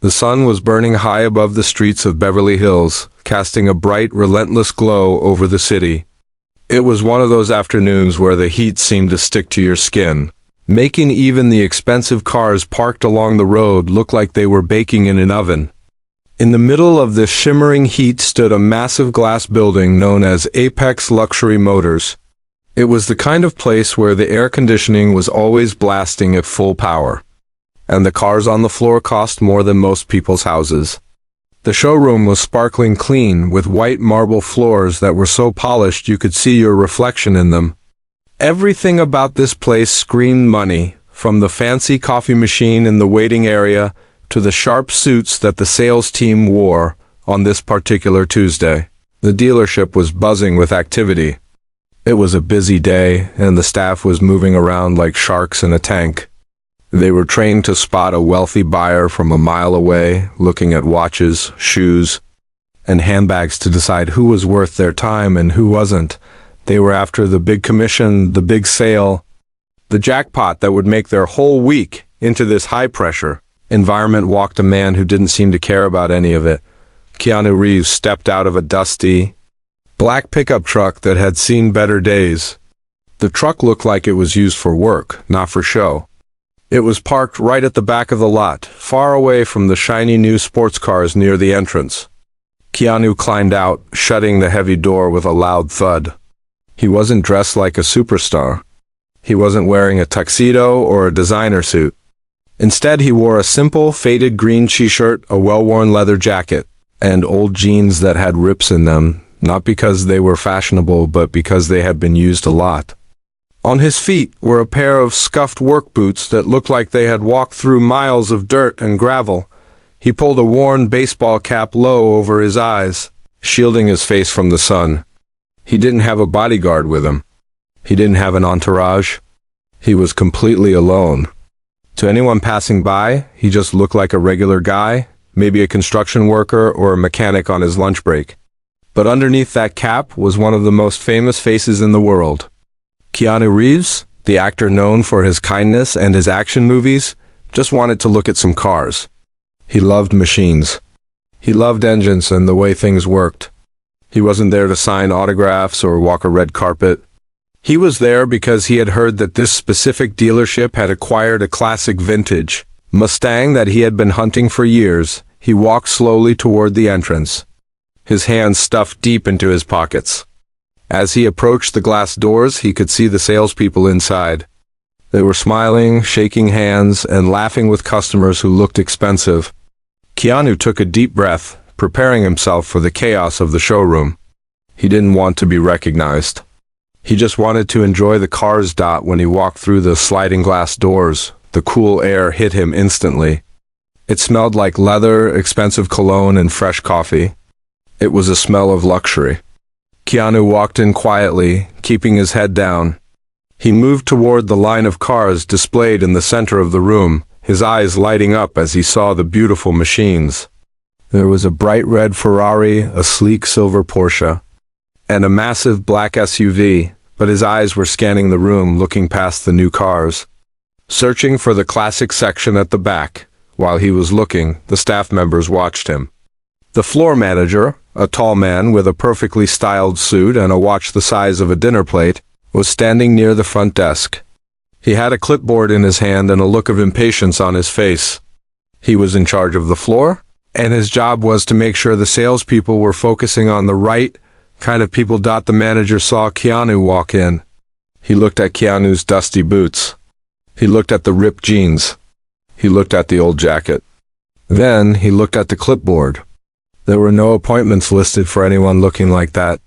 The sun was burning high above the streets of Beverly Hills, casting a bright, relentless glow over the city. It was one of those afternoons where the heat seemed to stick to your skin, making even the expensive cars parked along the road look like they were baking in an oven. In the middle of this shimmering heat stood a massive glass building known as Apex Luxury Motors. It was the kind of place where the air conditioning was always blasting at full power, and the cars on the floor cost more than most people's houses. The showroom was sparkling clean, with white marble floors that were so polished you could see your reflection in them. Everything about this place screamed money, from the fancy coffee machine in the waiting area to the sharp suits that the sales team wore on this particular Tuesday. The dealership was buzzing with activity. It was a busy day, and the staff was moving around like sharks in a tank. They were trained to spot a wealthy buyer from a mile away, looking at watches, shoes, and handbags to decide who was worth their time and who wasn't. They were after the big commission, the big sale, the jackpot that would make their whole week. Into this high-pressure environment walked a man who didn't seem to care about any of it. Keanu Reeves stepped out of a dusty, black pickup truck that had seen better days. The truck looked like it was used for work, not for show. It was parked right at the back of the lot, far away from the shiny new sports cars near the entrance. Keanu climbed out, shutting the heavy door with a loud thud. He wasn't dressed like a superstar. He wasn't wearing a tuxedo or a designer suit. Instead, he wore a simple, faded green t-shirt, a well-worn leather jacket, and old jeans that had rips in them, not because they were fashionable, but because they had been used a lot. On his feet were a pair of scuffed work boots that looked like they had walked through miles of dirt and gravel. He pulled a worn baseball cap low over his eyes, shielding his face from the sun. He didn't have a bodyguard with him. He didn't have an entourage. He was completely alone. To anyone passing by, he just looked like a regular guy, maybe a construction worker or a mechanic on his lunch break. But underneath that cap was one of the most famous faces in the world. Keanu Reeves, the actor known for his kindness and his action movies, just wanted to look at some cars. He loved machines. He loved engines and the way things worked. He wasn't there to sign autographs or walk a red carpet. He was there because he had heard that this specific dealership had acquired a classic vintage Mustang that he had been hunting for years. He walked slowly toward the entrance, his hands stuffed deep into his pockets. As he approached the glass doors, he could see the salespeople inside. They were smiling, shaking hands, and laughing with customers who looked expensive. Keanu took a deep breath, preparing himself for the chaos of the showroom. He didn't want to be recognized. He just wanted to enjoy the cars. When he walked through the sliding glass doors, the cool air hit him instantly. It smelled like leather, expensive cologne, and fresh coffee. It was a smell of luxury. Keanu walked in quietly, keeping his head down. He moved toward the line of cars displayed in the center of the room, his eyes lighting up as he saw the beautiful machines. There was a bright red Ferrari, a sleek silver Porsche, and a massive black SUV, but his eyes were scanning the room, looking past the new cars, searching for the classic section at the back. While he was looking, the staff members watched him. The floor manager, a tall man with a perfectly styled suit and a watch the size of a dinner plate, was standing near the front desk. He had a clipboard in his hand and a look of impatience on his face. He was in charge of the floor, and his job was to make sure the salespeople were focusing on the right kind of people. The manager saw Keanu walk in. He looked at Keanu's dusty boots. He looked at the ripped jeans. He looked at the old jacket. Then he looked at the clipboard. There were no appointments listed for anyone looking like that.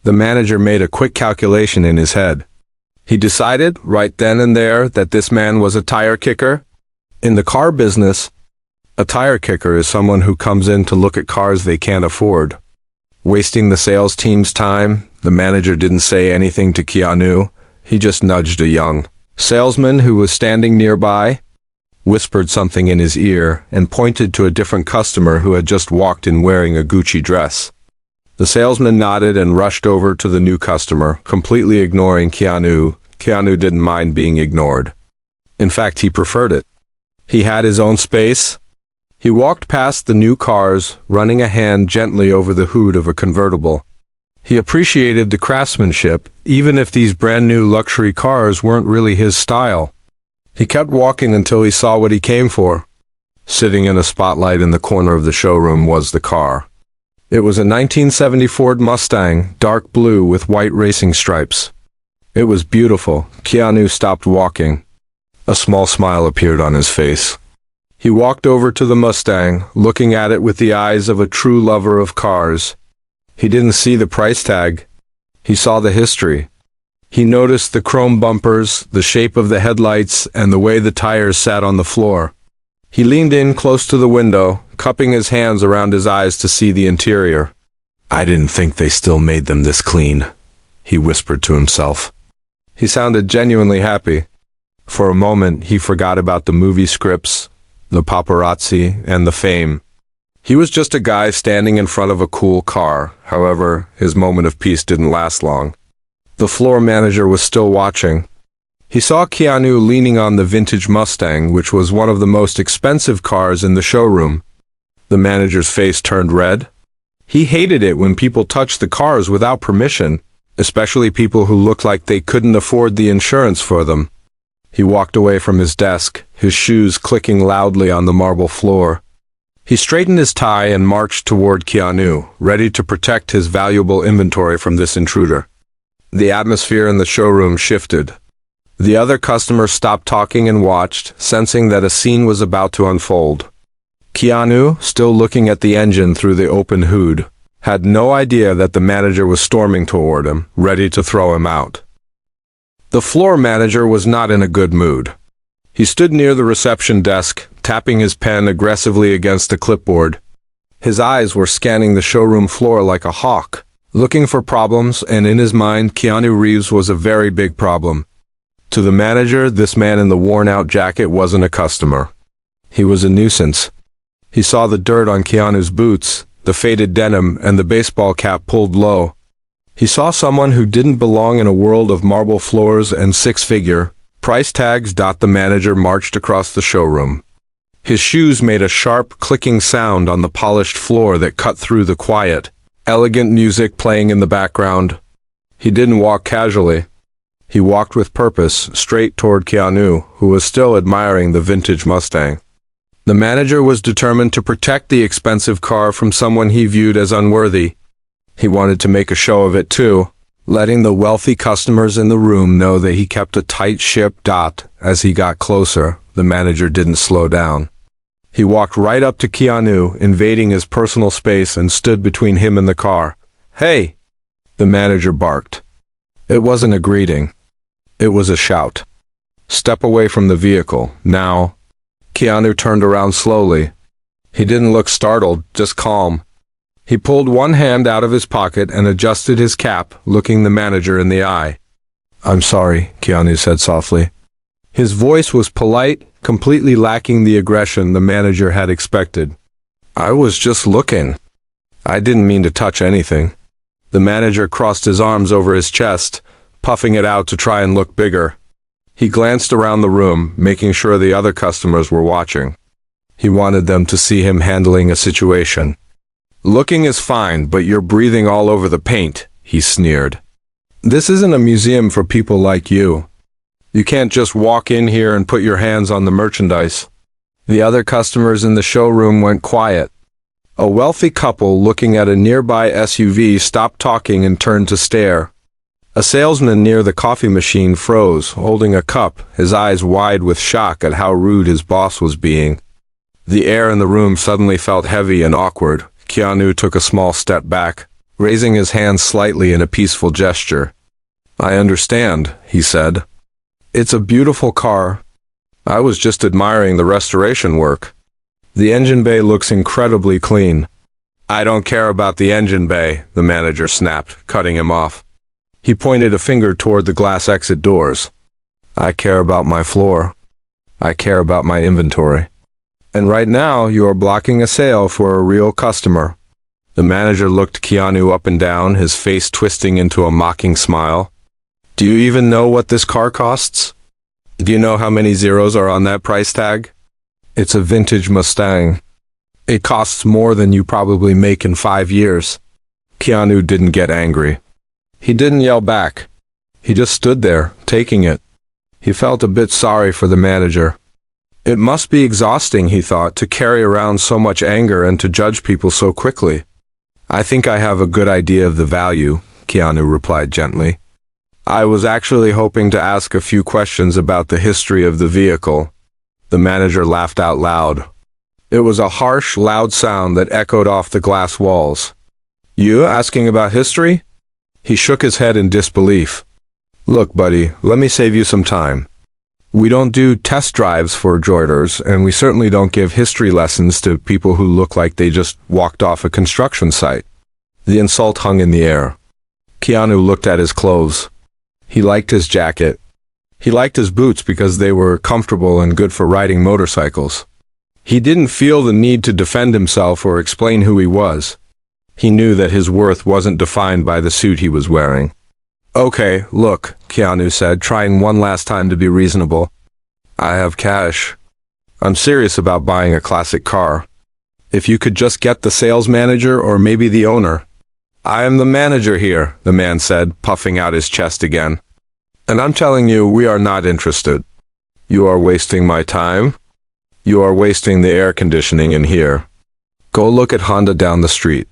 The manager made a quick calculation in his head. He decided, right then and there, that this man was a tire kicker. In the car business, a tire kicker is someone who comes in to look at cars they can't afford. Wasting the sales team's time, the manager didn't say anything to Keanu. He just nudged a young salesman who was standing nearby, whispered something in his ear, and pointed to a different customer who had just walked in wearing a Gucci dress. The salesman nodded and rushed over to the new customer, completely ignoring Keanu. Keanu didn't mind being ignored. In fact, he preferred it. He had his own space. He walked past the new cars, running a hand gently over the hood of a convertible. He appreciated the craftsmanship, even if these brand new luxury cars weren't really his style. He kept walking until he saw what he came for. Sitting in a spotlight in the corner of the showroom was the car. It was a 1970 Ford Mustang, dark blue with white racing stripes. It was beautiful. Keanu stopped walking. A small smile appeared on his face. He walked over to the Mustang, looking at it with the eyes of a true lover of cars. He didn't see the price tag. He saw the history. He noticed the chrome bumpers, the shape of the headlights, and the way the tires sat on the floor. He leaned in close to the window, cupping his hands around his eyes to see the interior. "I didn't think they still made them this clean," he whispered to himself. He sounded genuinely happy. For a moment, he forgot about the movie scripts, the paparazzi, and the fame. He was just a guy standing in front of a cool car. However, his moment of peace didn't last long. The floor manager was still watching. He saw Keanu leaning on the vintage Mustang, which was one of the most expensive cars in the showroom. The manager's face turned red. He hated it when people touched the cars without permission, especially people who looked like they couldn't afford the insurance for them. He walked away from his desk, his shoes clicking loudly on the marble floor. He straightened his tie and marched toward Keanu, ready to protect his valuable inventory from this intruder. The atmosphere in the showroom shifted. The other customers stopped talking and watched, sensing that a scene was about to unfold. Keanu, still looking at the engine through the open hood, had no idea that the manager was storming toward him, ready to throw him out. The floor manager was not in a good mood. He stood near the reception desk, tapping his pen aggressively against the clipboard. His eyes were scanning the showroom floor like a hawk, looking for problems, and in his mind, Keanu Reeves was a very big problem. To the manager, this man in the worn-out jacket wasn't a customer. He was a nuisance. He saw the dirt on Keanu's boots, the faded denim, and the baseball cap pulled low. He saw someone who didn't belong in a world of marble floors and six-figure price tags. The manager marched across the showroom. His shoes made a sharp, clicking sound on the polished floor that cut through the quiet, elegant music playing in the background. He didn't walk casually. He walked with purpose, straight toward Keanu, who was still admiring the vintage Mustang. The manager was determined to protect the expensive car from someone he viewed as unworthy. He wanted to make a show of it too, letting the wealthy customers in the room know that he kept a tight ship. As he got closer, the manager didn't slow down. He walked right up to Keanu, invading his personal space, and stood between him and the car. "Hey!" the manager barked. It wasn't a greeting. It was a shout. "Step away from the vehicle, now." Keanu turned around slowly. He didn't look startled, just calm. He pulled one hand out of his pocket and adjusted his cap, looking the manager in the eye. "I'm sorry," Keanu said softly. His voice was polite, completely lacking the aggression the manager had expected. "I was just looking. I didn't mean to touch anything." The manager crossed his arms over his chest, puffing it out to try and look bigger. He glanced around the room, making sure the other customers were watching. He wanted them to see him handling a situation. "Looking is fine, but you're breathing all over the paint," he sneered. "This isn't a museum for people like you. You can't just walk in here and put your hands on the merchandise." The other customers in the showroom went quiet. A wealthy couple looking at a nearby SUV stopped talking and turned to stare. A salesman near the coffee machine froze, holding a cup, his eyes wide with shock at how rude his boss was being. The air in the room suddenly felt heavy and awkward. Keanu took a small step back, raising his hands slightly in a peaceful gesture. "I understand," he said. "It's a beautiful car. I was just admiring the restoration work. The engine bay looks incredibly clean." "I don't care about the engine bay," the manager snapped, cutting him off. He pointed a finger toward the glass exit doors. "I care about my floor. I care about my inventory. And right now, you are blocking a sale for a real customer." The manager looked Keanu up and down, his face twisting into a mocking smile. "Do you even know what this car costs? Do you know how many zeros are on that price tag? It's a vintage Mustang. It costs more than you probably make in 5 years. Keanu didn't get angry. He didn't yell back. He just stood there, taking it. He felt a bit sorry for the manager. It must be exhausting, he thought, to carry around so much anger and to judge people so quickly. I think I have a good idea of the value, Keanu replied gently. I was actually hoping to ask a few questions about the history of the vehicle. The manager laughed out loud. It was a harsh, loud sound that echoed off the glass walls. You asking about history? He shook his head in disbelief. Look, buddy, let me save you some time. We don't do test drives for jointers, and we certainly don't give history lessons to people who look like they just walked off a construction site. The insult hung in the air. Keanu looked at his clothes. He liked his jacket. He liked his boots because they were comfortable and good for riding motorcycles. He didn't feel the need to defend himself or explain who he was. He knew that his worth wasn't defined by the suit he was wearing. Okay, look, Keanu said, trying one last time to be reasonable. I have cash. I'm serious about buying a classic car. If you could just get the sales manager or maybe the owner. I am the manager here, the man said, puffing out his chest again. And I'm telling you, we are not interested. You are wasting my time. You are wasting the air conditioning in here. Go look at Honda down the street.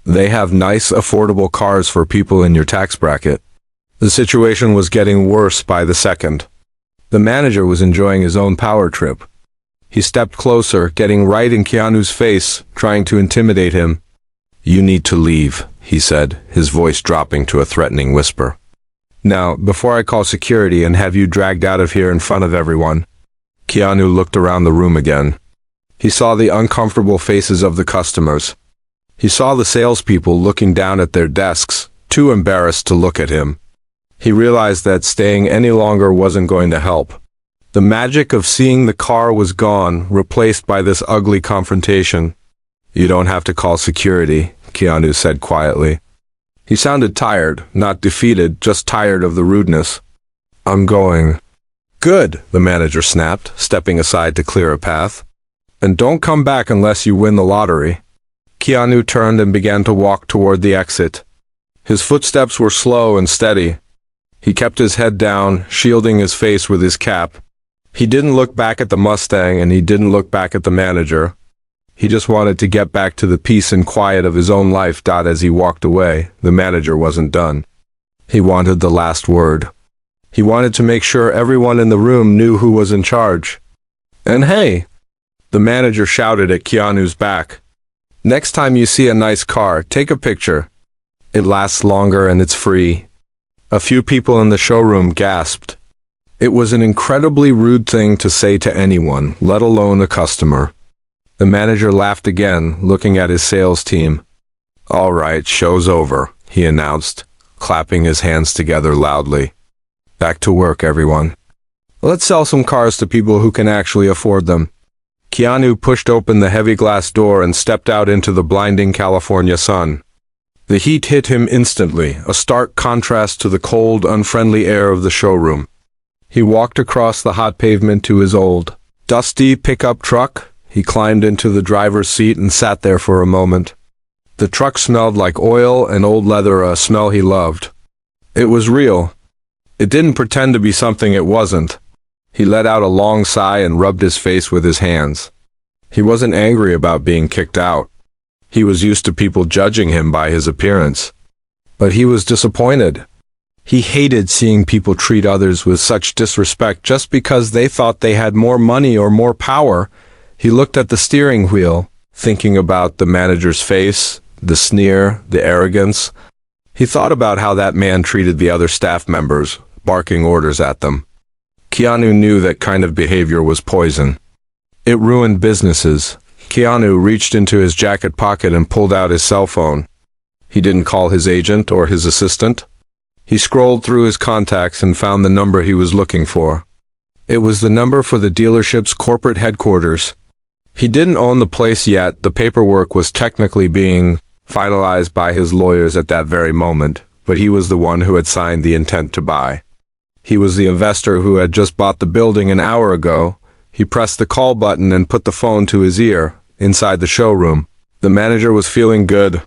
They have nice, affordable cars for people in your tax bracket. The situation was getting worse by the second. The manager was enjoying his own power trip. He stepped closer, getting right in Keanu's face, trying to intimidate him. You need to leave, he said, his voice dropping to a threatening whisper. Now, before I call security and have you dragged out of here in front of everyone. Keanu looked around the room again. He saw the uncomfortable faces of the customers. He saw the salespeople looking down at their desks, too embarrassed to look at him. He realized that staying any longer wasn't going to help. The magic of seeing the car was gone, replaced by this ugly confrontation. You don't have to call security, Keanu said quietly. He sounded tired, not defeated, just tired of the rudeness. I'm going. Good, the manager snapped, stepping aside to clear a path. And don't come back unless you win the lottery. Keanu turned and began to walk toward the exit. His footsteps were slow and steady. He kept his head down, shielding his face with his cap. He didn't look back at the Mustang and he didn't look back at the manager. He just wanted to get back to the peace and quiet of his own life. As he walked away, the manager wasn't done. He wanted the last word. He wanted to make sure everyone in the room knew who was in charge. And hey, the manager shouted at Keanu's back. Next time you see a nice car, take a picture. It lasts longer and it's free. A few people in the showroom gasped. It was an incredibly rude thing to say to anyone, let alone a customer. The manager laughed again, looking at his sales team. All right, show's over, he announced, clapping his hands together loudly. Back to work, everyone. Let's sell some cars to people who can actually afford them. Keanu pushed open the heavy glass door and stepped out into the blinding California sun. The heat hit him instantly, a stark contrast to the cold, unfriendly air of the showroom. He walked across the hot pavement to his old, dusty pickup truck. He climbed into the driver's seat and sat there for a moment. The truck smelled like oil and old leather, a smell he loved. It was real. It didn't pretend to be something it wasn't. He let out a long sigh and rubbed his face with his hands. He wasn't angry about being kicked out. He was used to people judging him by his appearance. But he was disappointed. He hated seeing people treat others with such disrespect just because they thought they had more money or more power. He looked at the steering wheel, thinking about the manager's face, the sneer, the arrogance. He thought about how that man treated the other staff members, barking orders at them. Keanu knew that kind of behavior was poison. It ruined businesses. Keanu reached into his jacket pocket and pulled out his cell phone. He didn't call his agent or his assistant. He scrolled through his contacts and found the number he was looking for. It was the number for the dealership's corporate headquarters. He didn't own the place yet. The paperwork was technically being finalized by his lawyers at that very moment, but he was the one who had signed the intent to buy. He was the investor who had just bought the building an hour ago. He pressed the call button and put the phone to his ear. Inside the showroom, the manager was feeling good.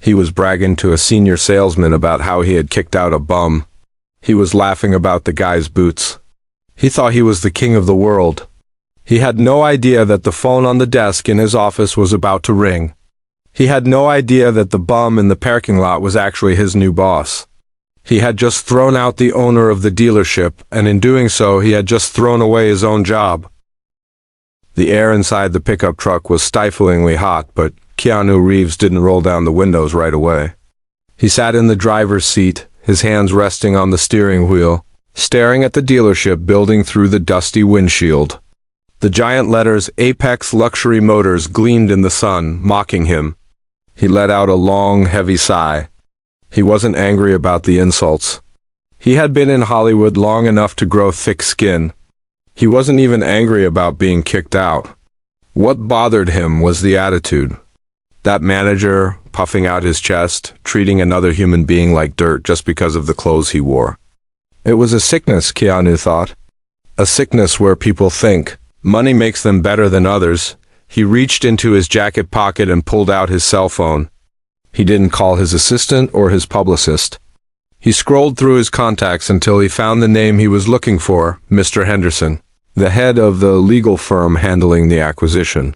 He was bragging to a senior salesman about how he had kicked out a bum. He was laughing about the guy's boots. He thought he was the king of the world. He had no idea that the phone on the desk in his office was about to ring. He had no idea that the bum in the parking lot was actually his new boss. He had just thrown out the owner of the dealership, and in doing so, he had just thrown away his own job. The air inside the pickup truck was stiflingly hot, but Keanu Reeves didn't roll down the windows right away. He sat in the driver's seat, his hands resting on the steering wheel, staring at the dealership building through the dusty windshield. The giant letters Apex Luxury Motors gleamed in the sun, mocking him. He let out a long, heavy sigh. He wasn't angry about the insults. He had been in Hollywood long enough to grow thick skin. He wasn't even angry about being kicked out. What bothered him was the attitude. That manager, puffing out his chest, treating another human being like dirt just because of the clothes he wore. It was a sickness, Keanu thought. A sickness where people think money makes them better than others. He reached into his jacket pocket and pulled out his cell phone. He didn't call his assistant or his publicist. He scrolled through his contacts until he found the name he was looking for, Mr. Henderson, the head of the legal firm handling the acquisition.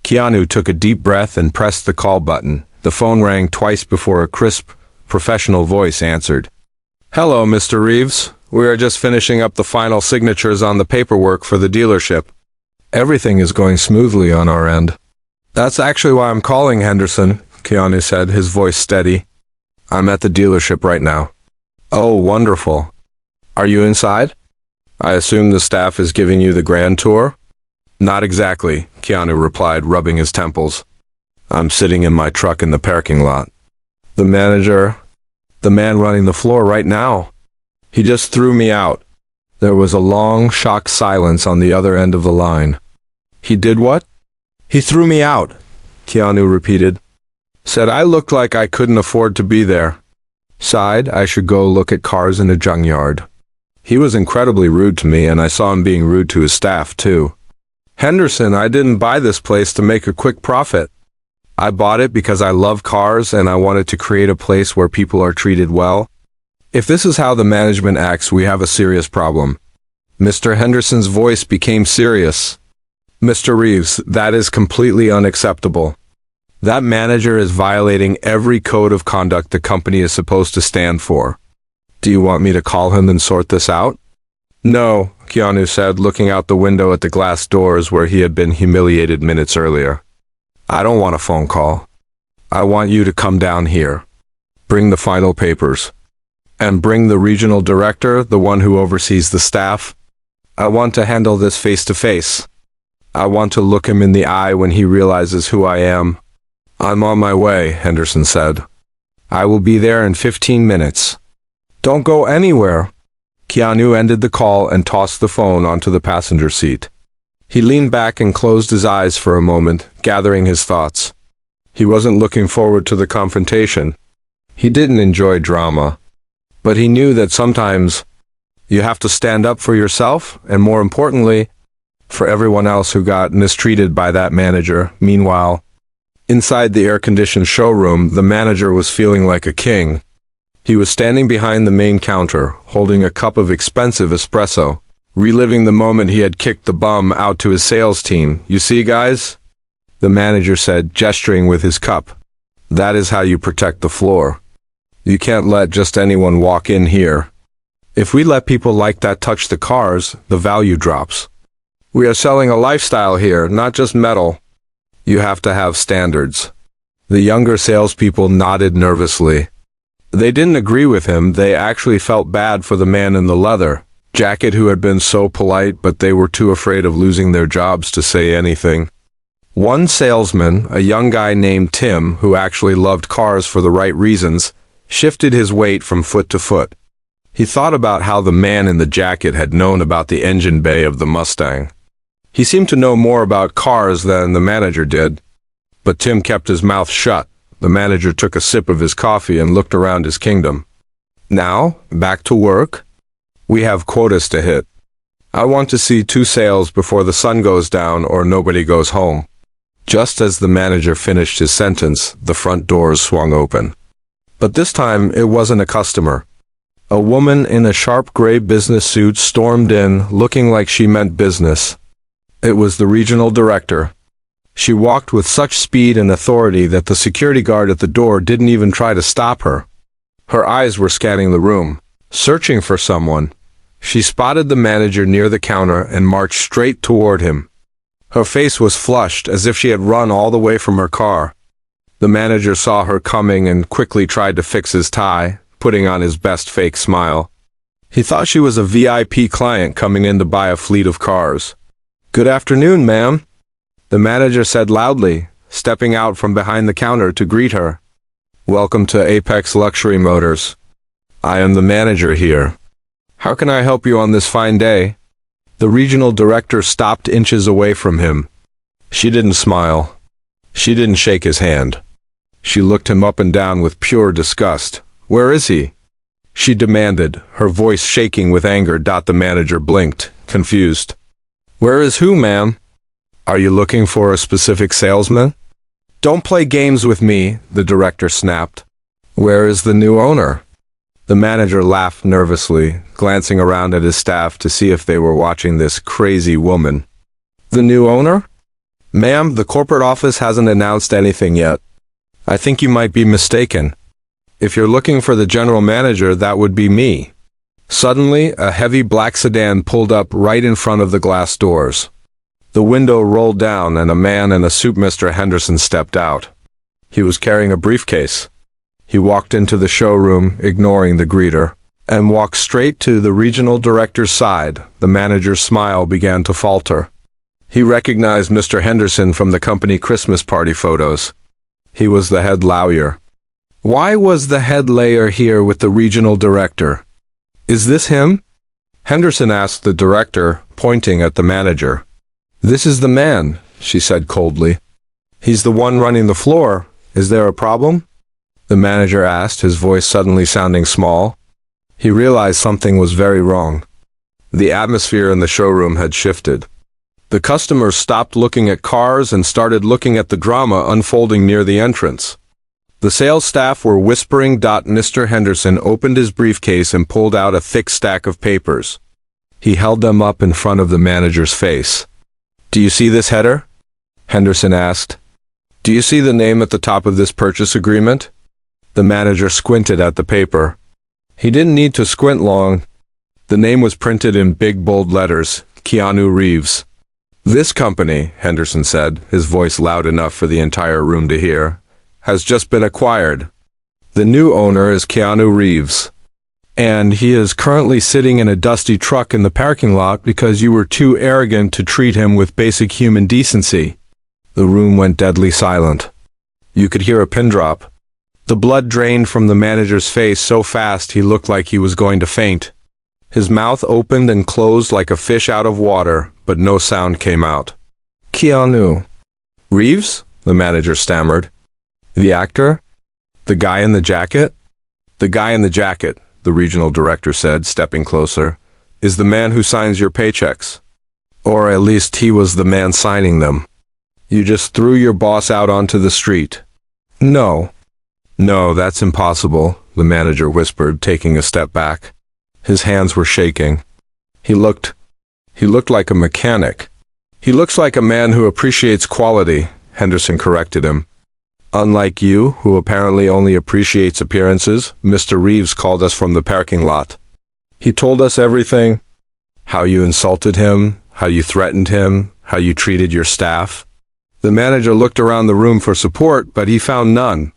Keanu took a deep breath and pressed the call button. The phone rang twice before a crisp, professional voice answered. "Hello, Mr. Reeves. We are just finishing up the final signatures on the paperwork for the dealership. Everything is going smoothly on our end." "That's actually why I'm calling, Henderson," Keanu said, his voice steady. "I'm at the dealership right now." "Oh, wonderful. Are you inside? I assume the staff is giving you the grand tour?" "Not exactly," Keanu replied, rubbing his temples. "I'm sitting in my truck in the parking lot. The man running the floor right now. He just threw me out." There was a long, shocked silence on the other end of the line. "He did what?" "He threw me out," Keanu repeated. "Said I looked like I couldn't afford to be there. Sighed I should go look at cars in a junkyard. He was incredibly rude to me, and I saw him being rude to his staff, too. Henderson, I didn't buy this place to make a quick profit. I bought it because I love cars and I wanted to create a place where people are treated well. If this is how the management acts, we have a serious problem." Mr. Henderson's voice became serious. "Mr. Reeves, that is completely unacceptable. That manager is violating every code of conduct the company is supposed to stand for. Do you want me to call him and sort this out?" "No," Keanu said, looking out the window at the glass doors where he had been humiliated minutes earlier. "I don't want a phone call. I want you to come down here. Bring the final papers. And bring the regional director, the one who oversees the staff. I want to handle this face to face. I want to look him in the eye when he realizes who I am." "I'm on my way," Henderson said. "I will be there in 15 minutes. "Don't go anywhere." Keanu ended the call and tossed the phone onto the passenger seat. He leaned back and closed his eyes for a moment, gathering his thoughts. He wasn't looking forward to the confrontation. He didn't enjoy drama. But he knew that sometimes you have to stand up for yourself, and more importantly, for everyone else who got mistreated by that manager. Meanwhile, inside the air-conditioned showroom, the manager was feeling like a king. He was standing behind the main counter, holding a cup of expensive espresso, reliving the moment he had kicked the bum out to his sales team. "You see, guys?" the manager said, gesturing with his cup. "That is how you protect the floor. You can't let just anyone walk in here. If we let people like that touch the cars, the value drops. We are selling a lifestyle here, not just metal. You have to have standards." The younger salespeople nodded nervously. They didn't agree with him. They actually felt bad for the man in the leather jacket who had been so polite, but they were too afraid of losing their jobs to say anything. One salesman, a young guy named Tim, who actually loved cars for the right reasons, shifted his weight from foot to foot. He thought about how the man in the jacket had known about the engine bay of the Mustang. He seemed to know more about cars than the manager did. But Tim kept his mouth shut. The manager took a sip of his coffee and looked around his kingdom. "Now, back to work. We have quotas to hit. I want to see 2 sales before the sun goes down or nobody goes home." Just as the manager finished his sentence, the front doors swung open. But this time, it wasn't a customer. A woman in a sharp gray business suit stormed in, looking like she meant business. It was the regional director. She walked with such speed and authority that the security guard at the door didn't even try to stop her. Her eyes were scanning the room, searching for someone. She spotted the manager near the counter and marched straight toward him. Her face was flushed, as if she had run all the way from her car. The manager saw her coming and quickly tried to fix his tie, putting on his best fake smile. He thought she was a VIP client coming in to buy a fleet of cars. "Good afternoon, ma'am," the manager said loudly, stepping out from behind the counter to greet her. "Welcome to Apex Luxury Motors. I am the manager here. How can I help you on this fine day?" The regional director stopped inches away from him. She didn't smile. She didn't shake his hand. She looked him up and down with pure disgust. "Where is he?" she demanded, her voice shaking with anger. The manager blinked, confused. "Where is who, ma'am? Are you looking for a specific salesman?" "Don't play games with me," the director snapped. "Where is the new owner?" The manager laughed nervously, glancing around at his staff to see if they were watching this crazy woman. "The new owner? Ma'am, the corporate office hasn't announced anything yet. I think you might be mistaken. If you're looking for the general manager, that would be me." Suddenly, a heavy black sedan pulled up right in front of the glass doors. The window rolled down and a man in a suit, Mr. Henderson, stepped out. He was carrying a briefcase. He walked into the showroom, ignoring the greeter, and walked straight to the regional director's side. The manager's smile began to falter. He recognized Mr. Henderson from the company Christmas party photos. He was the head lawyer. Why was the head lawyer here with the regional director? "Is this him?" Henderson asked the director, pointing at the manager. "This is the man," she said coldly. "He's the one running the floor. Is there a problem?" the manager asked, his voice suddenly sounding small. He realized something was very wrong. The atmosphere in the showroom had shifted. The customers stopped looking at cars and started looking at the drama unfolding near the entrance. The sales staff were whispering. Mr. Henderson opened his briefcase and pulled out a thick stack of papers. He held them up in front of the manager's face. "Do you see this header?" Henderson asked. "Do you see the name at the top of this purchase agreement?" The manager squinted at the paper. He didn't need to squint long. The name was printed in big bold letters, Keanu Reeves. "This company," Henderson said, his voice loud enough for the entire room to hear, "has just been acquired. The new owner is Keanu Reeves. And he is currently sitting in a dusty truck in the parking lot because you were too arrogant to treat him with basic human decency." The room went deadly silent. You could hear a pin drop. The blood drained from the manager's face so fast he looked like he was going to faint. His mouth opened and closed like a fish out of water, but no sound came out. "Keanu Reeves?" the manager stammered. "The actor? The guy in the jacket?" "The guy in the jacket," the regional director said, stepping closer, "is the man who signs your paychecks. Or at least he was the man signing them. You just threw your boss out onto the street." "No. No, that's impossible," the manager whispered, taking a step back. His hands were shaking. He looked like a mechanic. "He looks like a man who appreciates quality," Henderson corrected him. "Unlike you, who apparently only appreciates appearances, Mr. Reeves called us from the parking lot. He told us everything. How you insulted him, how you threatened him, how you treated your staff." The manager looked around the room for support, but he found none.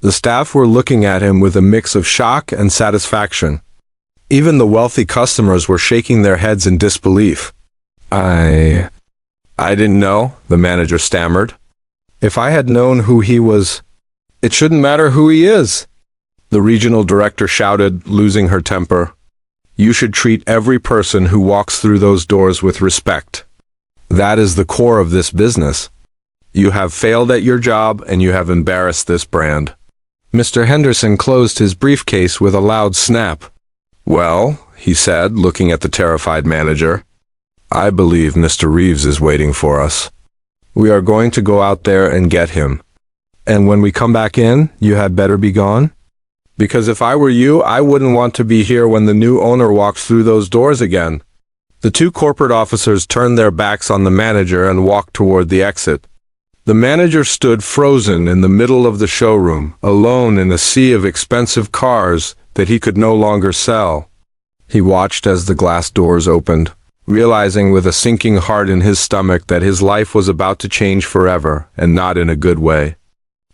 The staff were looking at him with a mix of shock and satisfaction. Even the wealthy customers were shaking their heads in disbelief. I didn't know," the manager stammered. "If I had known who he was—" "It shouldn't matter who he is," the regional director shouted, losing her temper. "You should treat every person who walks through those doors with respect. That is the core of this business. You have failed at your job and you have embarrassed this brand." Mr. Henderson closed his briefcase with a loud snap. "Well," he said, looking at the terrified manager, "I believe Mr. Reeves is waiting for us." We are going to go out there and get him. And when we come back in, you had better be gone? Because if I were you, I wouldn't want to be here when the new owner walks through those doors again." The two corporate officers turned their backs on the manager and walked toward the exit. The manager stood frozen in the middle of the showroom, alone in a sea of expensive cars that he could no longer sell. He watched as the glass doors opened, realizing with a sinking heart in his stomach that his life was about to change forever, and not in a good way.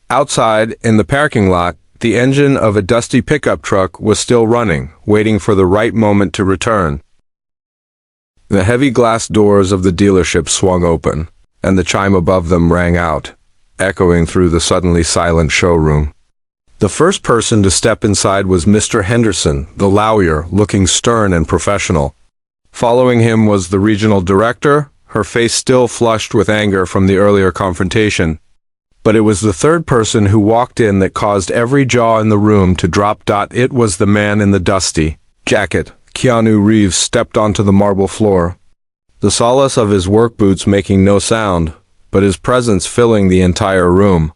Outside, in the parking lot, the engine of a dusty pickup truck was still running, waiting for the right moment to return. The heavy glass doors of the dealership swung open, and the chime above them rang out, echoing through the suddenly silent showroom. The first person to step inside was Mr. Henderson, the lawyer, looking stern and professional. Following him was the regional director, her face still flushed with anger from the earlier confrontation. But it was the third person who walked in that caused every jaw in the room to drop. It was the man in the dusty jacket. Keanu Reeves stepped onto the marble floor, the solace of his work boots making no sound, but his presence filling the entire room.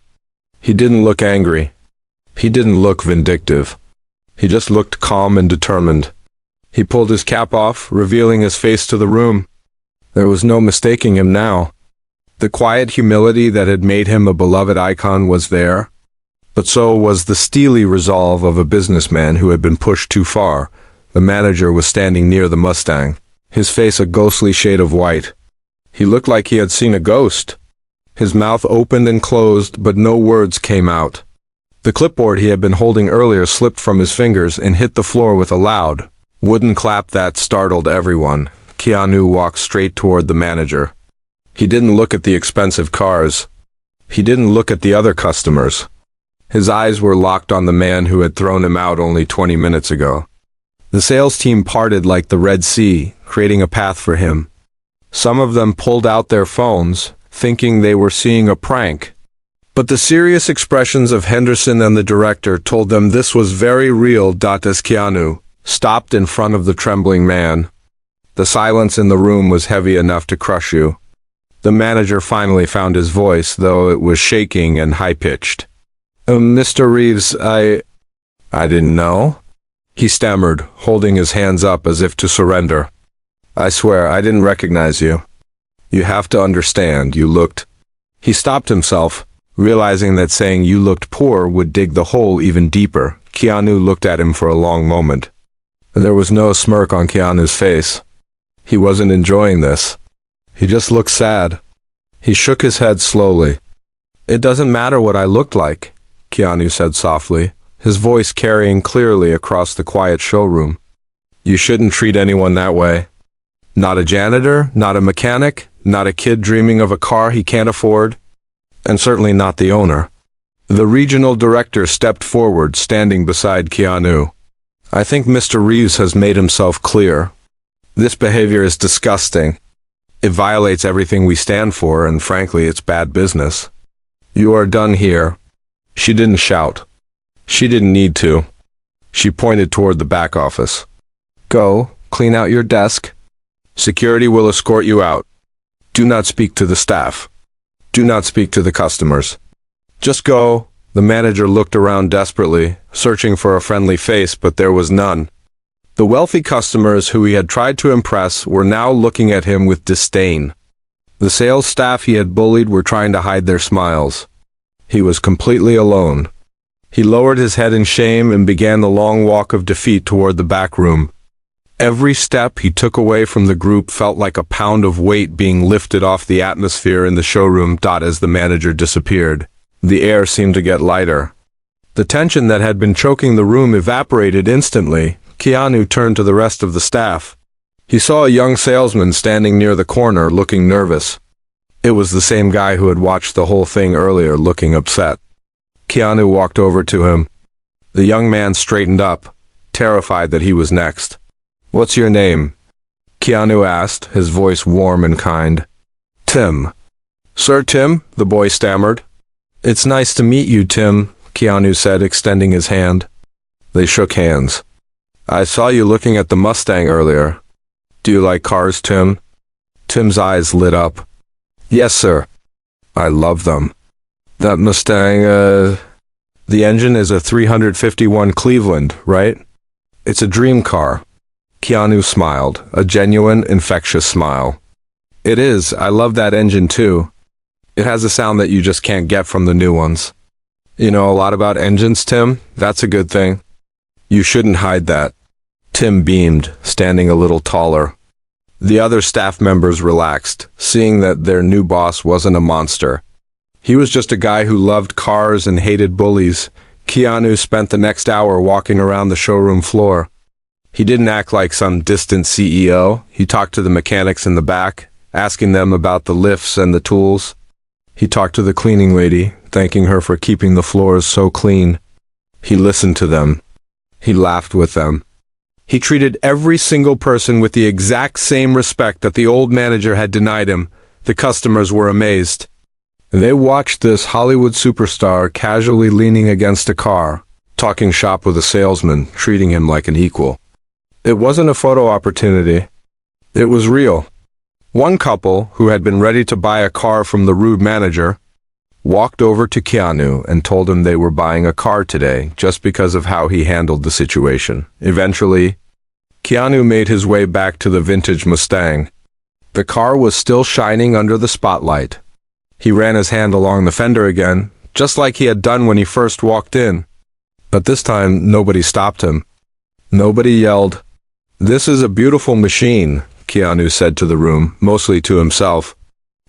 He didn't look angry. He didn't look vindictive. He just looked calm and determined. He pulled his cap off, revealing his face to the room. There was no mistaking him now. The quiet humility that had made him a beloved icon was there, but so was the steely resolve of a businessman who had been pushed too far. The manager was standing near the Mustang, his face a ghostly shade of white. He looked like he had seen a ghost. His mouth opened and closed, but no words came out. The clipboard he had been holding earlier slipped from his fingers and hit the floor with a loud wooden clap that startled everyone. Keanu walked straight toward the manager. He didn't look at the expensive cars. He didn't look at the other customers. His eyes were locked on the man who had thrown him out only 20 minutes ago. The sales team parted like the Red Sea, creating a path for him. Some of them pulled out their phones, thinking they were seeing a prank. But the serious expressions of Henderson and the director told them this was very real. As Keanu stopped in front of the trembling man, the silence in the room was heavy enough to crush you. The manager finally found his voice, though it was shaking and high-pitched. "Mr. Reeves, I didn't know," he stammered, holding his hands up as if to surrender. "I swear, I didn't recognize you. You have to understand, you looked—" He stopped himself, realizing that saying "you looked poor" would dig the hole even deeper. Keanu looked at him for a long moment. There was no smirk on Keanu's face. He wasn't enjoying this. He just looked sad. He shook his head slowly. "It doesn't matter what I looked like," Keanu said softly, his voice carrying clearly across the quiet showroom. "You shouldn't treat anyone that way. Not a janitor, not a mechanic, not a kid dreaming of a car he can't afford, and certainly not the owner." The regional director stepped forward, standing beside Keanu. "I think Mr. Reeves has made himself clear. This behavior is disgusting. It violates everything we stand for, and frankly, it's bad business. You are done here." She didn't shout. She didn't need to. She pointed toward the back office. "Go, clean out your desk. Security will escort you out. Do not speak to the staff. Do not speak to the customers. Just go." The manager looked around desperately, searching for a friendly face, but there was none. The wealthy customers who he had tried to impress were now looking at him with disdain. The sales staff he had bullied were trying to hide their smiles. He was completely alone. He lowered his head in shame and began the long walk of defeat toward the back room. Every step he took away from the group felt like a pound of weight being lifted off the atmosphere in the showroom. As the manager disappeared, the air seemed to get lighter. The tension that had been choking the room evaporated instantly. Keanu turned to the rest of the staff. He saw a young salesman standing near the corner, looking nervous. It was the same guy who had watched the whole thing earlier, looking upset. Keanu walked over to him. The young man straightened up, terrified that he was next. "What's your name?" Keanu asked, his voice warm and kind. "Tim." "Sir Tim?" the boy stammered. "It's nice to meet you, Tim," Keanu said, extending his hand. They shook hands. "I saw you looking at the Mustang earlier. Do you like cars, Tim?" Tim's eyes lit up. "Yes, sir. I love them. That Mustang, the engine is a 351 Cleveland, right? It's a dream car. Keanu smiled, a genuine, infectious smile. It is. I love that engine too. It has a sound that you just can't get from the new ones. You know a lot about engines, Tim? That's a good thing. You shouldn't hide that. Tim beamed, standing a little taller. The other staff members relaxed, seeing that their new boss wasn't a monster. He was just a guy who loved cars and hated bullies. Keanu spent the next hour walking around the showroom floor. He didn't act like some distant CEO. He talked to the mechanics in the back, asking them about the lifts and the tools. He talked to the cleaning lady, thanking her for keeping the floors so clean. He listened to them. He laughed with them. He treated every single person with the exact same respect that the old manager had denied him. The customers were amazed. They watched this Hollywood superstar casually leaning against a car, talking shop with a salesman, treating him like an equal. It wasn't a photo opportunity. It was real. One couple, who had been ready to buy a car from the rude manager, walked over to Keanu and told him they were buying a car today just because of how he handled the situation. Eventually, Keanu made his way back to the vintage Mustang. The car was still shining under the spotlight. He ran his hand along the fender again, just like he had done when he first walked in. But this time, nobody stopped him. Nobody yelled, "This is a beautiful machine," Keanu said to the room, mostly to himself.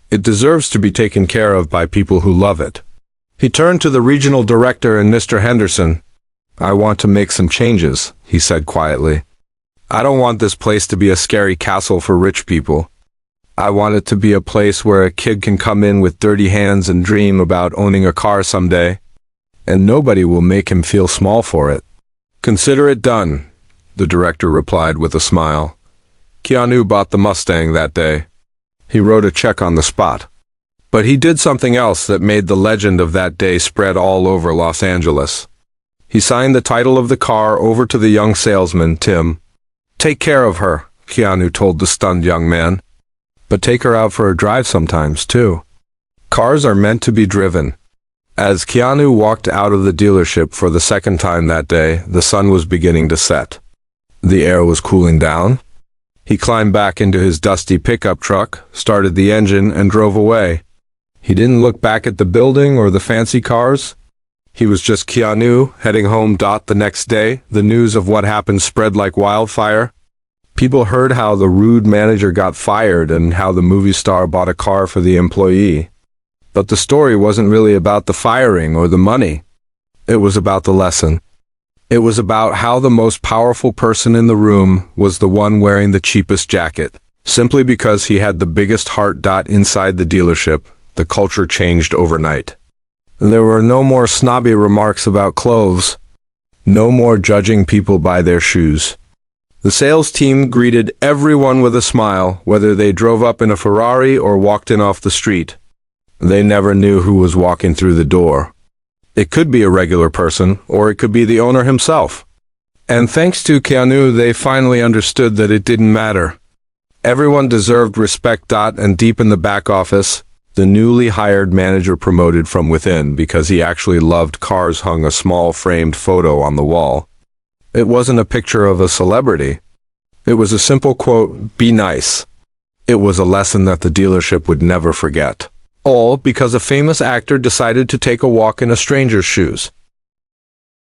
"It deserves to be taken care of by people who love it." He turned to the regional director and Mr. Henderson. "I want to make some changes," he said quietly. "I don't want this place to be a scary castle for rich people. I want it to be a place where a kid can come in with dirty hands and dream about owning a car someday, and nobody will make him feel small for it." "Consider it done," the director replied with a smile. Keanu bought the Mustang that day. He wrote a check on the spot. But he did something else that made the legend of that day spread all over Los Angeles. He signed the title of the car over to the young salesman, Tim. "Take care of her," Keanu told the stunned young man. "But take her out for a drive sometimes, too. Cars are meant to be driven." As Keanu walked out of the dealership for the second time that day, the sun was beginning to set. The air was cooling down. He climbed back into his dusty pickup truck, started the engine, and drove away. He didn't look back at the building or the fancy cars. He was just Keanu, heading home. The next day, the news of what happened spread like wildfire. People heard how the rude manager got fired and how the movie star bought a car for the employee. But the story wasn't really about the firing or the money. It was about the lesson. It was about how the most powerful person in the room was the one wearing the cheapest jacket. Simply because he had the biggest heart. Inside the dealership, the culture changed overnight. There were no more snobby remarks about clothes. No more judging people by their shoes. The sales team greeted everyone with a smile, whether they drove up in a Ferrari or walked in off the street. They never knew who was walking through the door. It could be a regular person, or it could be the owner himself. And thanks to Keanu, they finally understood that it didn't matter. Everyone deserved respect. And deep in the back office, the newly hired manager promoted from within because he actually loved cars hung a small framed photo on the wall. It wasn't a picture of a celebrity. It was a simple quote, "Be nice." It was a lesson that the dealership would never forget. All because a famous actor decided to take a walk in a stranger's shoes.